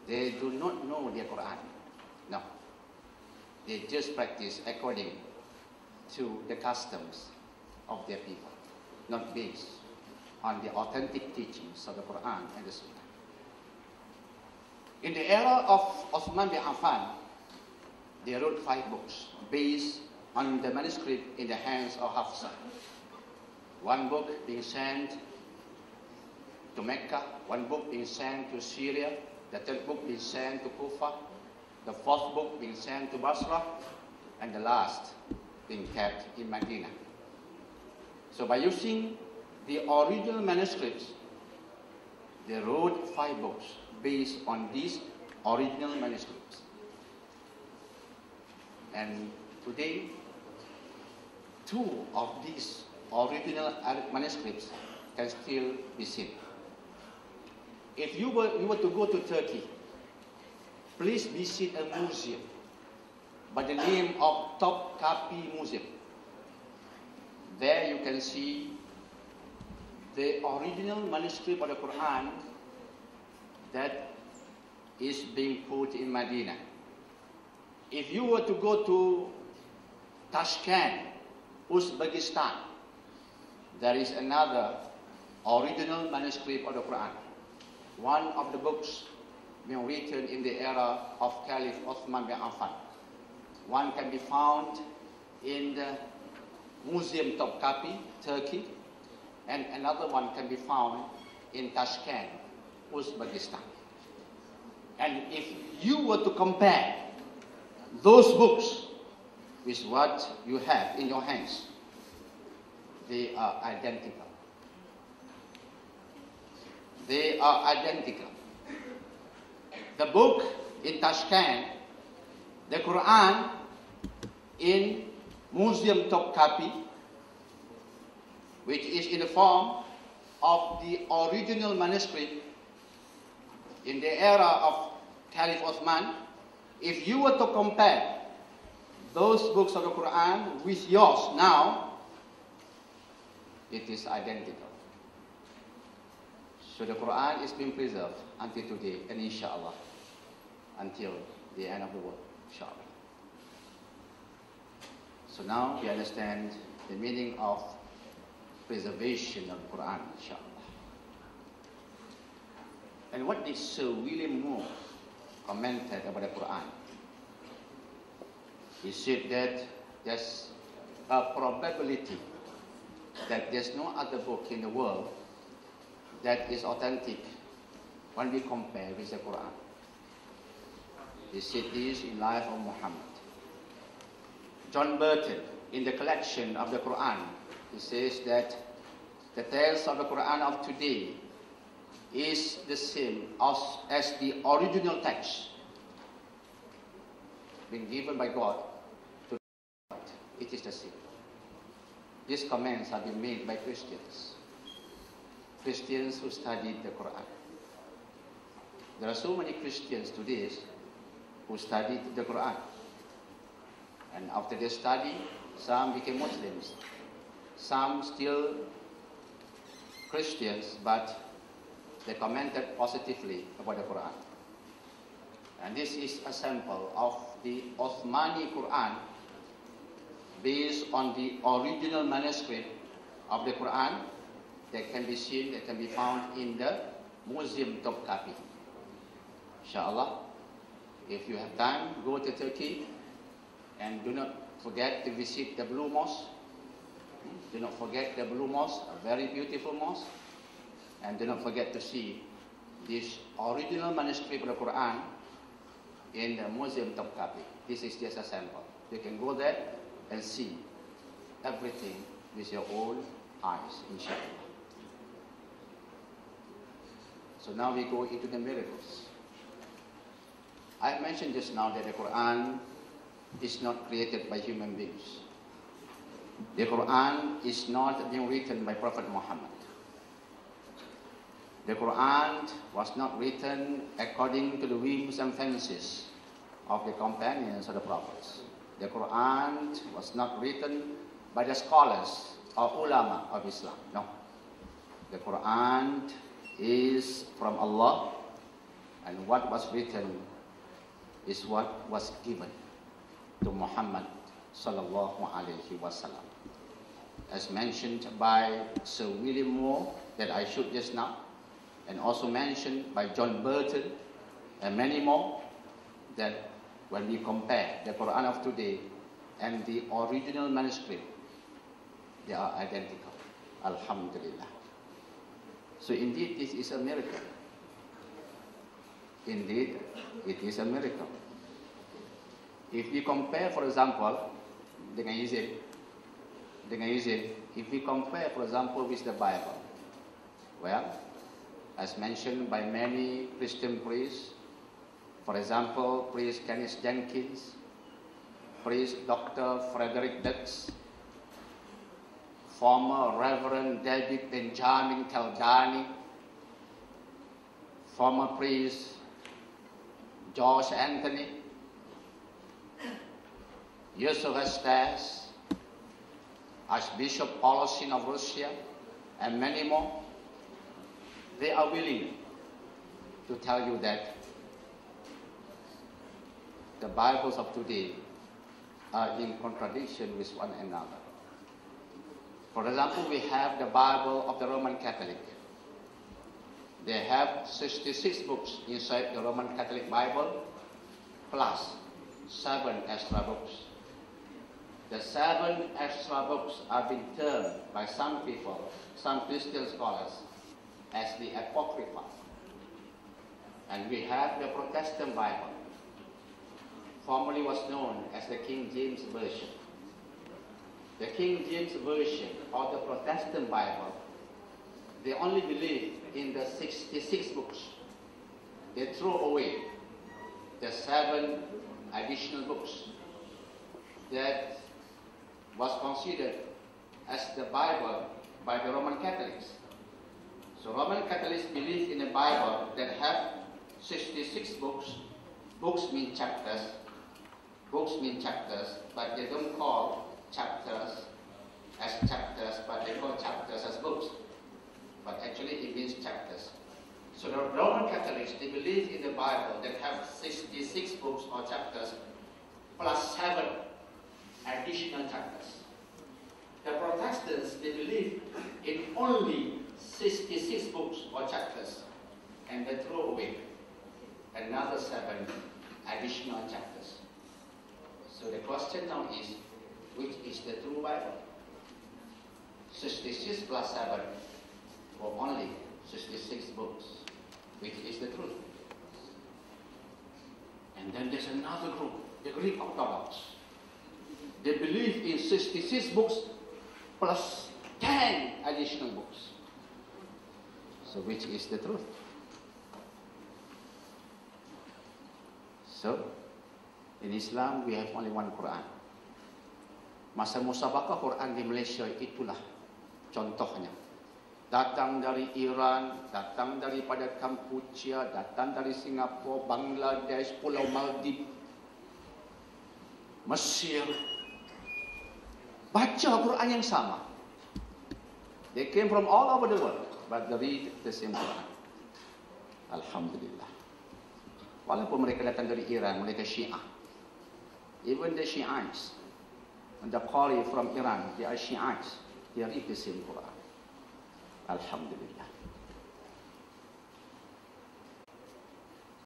They do not know their Quran. No. They just practice according to the customs of their people, not based on the authentic teachings of the Quran and the Sunnah. In the era of Uthman bin Affan, they wrote 5 books based on the manuscript in the hands of Hafsa. 1 book being sent to Mecca, 1 book being sent to Syria, the 3rd book being sent to Kufa, the 4th book being sent to Basra, and the last being kept in Medina. So by using the original manuscripts, they wrote 5 books based on these original manuscripts. And today, 2 of these original manuscripts can still be seen. If you were to go to Turkey, please visit a museum by the name of Topkapi Museum. There you can see the original manuscript of the Quran that is being put in Medina. If you were to go to Tashkent, Uzbekistan, there is another original manuscript of the Quran. One of the books being written in the era of Caliph Uthman bin Affan. One can be found in the Museum Topkapi, Turkey, and another one can be found in Tashkent, Uzbekistan. And if you were to compare those books with what you have in your hands, they are identical. They are identical. The book in Tashkent, the Quran in Museum Topkapi, which is in the form of the original manuscript in the era of Caliph Uthman, if you were to compare those books of the Quran with yours now, it is identical. So the Quran is being preserved until today, and inshallah, until the end of the world, inshallah. So now we understand the meaning of preservation of the Quran, inshallah. And what did Sir William Moore commented about the Quran? He said that there's a probability that there's no other book in the world that is authentic when we compare with the Quran. He said this in Life of Muhammad. John Burton, in the collection of the Quran, he says that the tales of the Quran of today is the same as the original text being given by God to the world. It is the same. These comments have been made by Christians who studied the Quran. There are so many Christians today who studied the Quran. And after they study, some became Muslims. Some still Christians, but they commented positively about the Quran. And this is a sample of the Uthmani Quran based on the original manuscript of the Quran that can be seen, that can be found in the Museum Topkapi. Inshallah, if you have time, go to Turkey and do not forget to visit the Blue Mosque. Do not forget the Blue Mosque, a very beautiful mosque. And do not forget to see this original manuscript of the Quran in the Museum Topkapi. This is just a sample. You can go there and see everything with your own eyes, inshallah. So now we go into the miracles. I mentioned just now that the Quran is not created by human beings. The Quran is not being written by Prophet Muhammad. The Quran was not written according to the whims and fancies of the companions of the prophets. The Quran was not written by the scholars or ulama of Islam. No. The Quran is from Allah, And what was written is what was given to Muhammad sallallahu alaihi wasallam. As mentioned by Sir William Moore, that I showed just now, and also mentioned by John Burton and many more, that when we compare the Quran of today and the original manuscript, they are identical. Alhamdulillah. So indeed, this is a miracle. Indeed, it is a miracle. If we compare, for example, if we compare, for example, with the Bible, well, as mentioned by many Christian priests, for example, priest Kenneth Jenkins, priest Dr. Frederick Dutz, former Reverend David Benjamin Kaldani, former priest George Anthony, Yusuf Estes, Archbishop Polosin of Russia, and many more, they are willing to tell you that the Bibles of today are in contradiction with one another. For example, we have the Bible of the Roman Catholic. They have 66 books inside the Roman Catholic Bible, plus 7 extra books. The 7 extra books are being termed by some people, some Christian scholars, as the Apocrypha. And we have the Protestant Bible, formerly was known as the King James Version. The King James Version or the Protestant Bible, they only believe in the 66 books. They throw away the 7 additional books that was considered as the Bible by the Roman Catholics. So Roman Catholics believe in a Bible that have 66 books. Books mean chapters. Books mean chapters, but they don't call chapters as chapters, but they call chapters as books. But actually it means chapters. So the Roman Catholics, they believe in the Bible that have 66 books or chapters, plus 7 additional chapters. The Protestants, they believe in only 66 books or chapters, and they throw away another 7 additional chapters. So the question now is, which is the true Bible? 66 plus 7, or only 66 books? Which is the truth? And then there's another group, the Greek Orthodox. They believe in 66 books plus 10 additional books. So which is the truth? So, in Islam, we have only one Quran. Masa musabakah Quran di Malaysia itulah contohnya. Datang dari Iran, datang daripada Kampuchea, datang dari Singapura, Bangladesh, Pulau Maldives, Mesir. Baca Quran yang sama. They came from all over the world, but they read the same Quran. Alhamdulillah. Walaupun mereka datang dari Iran, mereka Syiah. Even the Shiites, and the Qari from Iran, they are Shiites. They read the same Quran. Alhamdulillah.